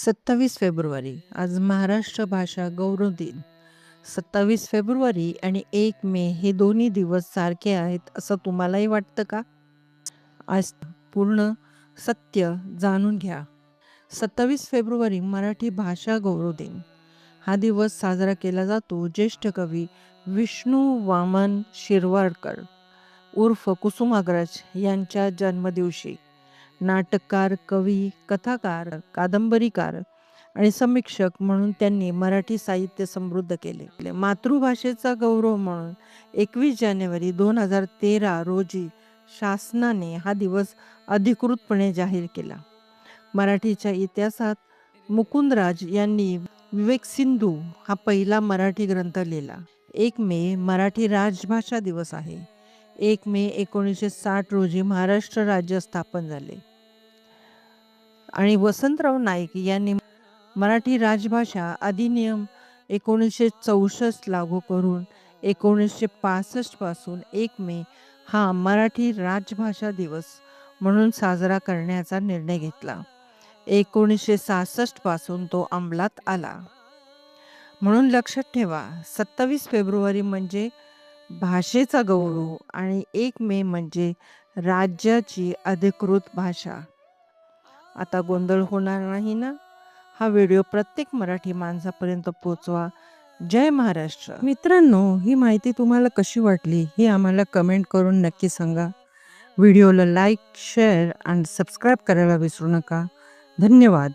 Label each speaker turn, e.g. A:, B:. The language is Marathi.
A: 27 फेब्रुवारी आज महाराष्ट्र भाषा गौरव दिन. 27 फेब्रुवारी आणि 1 मे हे दोन्ही दिवस सारखे आहेत असं तुम्हालाही वाटतं का? आज पूर्ण सत्य जाणून घ्या. 27 फेब्रुवारी मराठी भाषा गौरव दिन. हा दिवस साजरा केला जातो ज्येष्ठ कवी विष्णू वामन शिरवाडकर उर्फ कुसुमाग्रज यांच्या जन्मदिवशी. नाटककार, कवी, कथाकार, कादंबरीकार आणि समीक्षक म्हणून त्यांनी मराठी साहित्य समृद्ध केले. मातृभाषेचा गौरव म्हणून 21 जानेवारी 2013 रोजी शासनाने हा दिवस अधिकृतपणे जाहीर केला. मराठीच्या इतिहासात मुकुंदराज यांनी विवेक सिंधू हा पहिला मराठी ग्रंथ लिहिला. 1 मे मराठी राजभाषा दिवस आहे. 1 मे 1960 रोजी महाराष्ट्र राज्य स्थापन झाले आणि वसंतराव नाईक यांनी मराठी राजभाषा अधिनियम 1964 लागू करून 1965 पासून 1 मे हा मराठी राजभाषा दिवस म्हणून साजरा करण्याचा निर्णय घेतला. 1966 पासून तो अंमलात आला. म्हणून लक्षात ठेवा, 27 फेब्रुवारी म्हणजे भाषेचा गौरव आणि 1 मे म्हणजे राज्याची अधिकृत भाषा. आता गोंधळ होणार नाही ना? हा व्हिडिओ प्रत्येक मराठी माणसापर्यंत पोहोचवा. जय महाराष्ट्र. मित्रांनो, ही माहिती तुम्हाला कशी वाटली हे आम्हाला कमेंट करून नक्की सांगा. व्हिडिओला लाईक, शेअर आणि सबस्क्राईब करायला विसरू नका. धन्यवाद.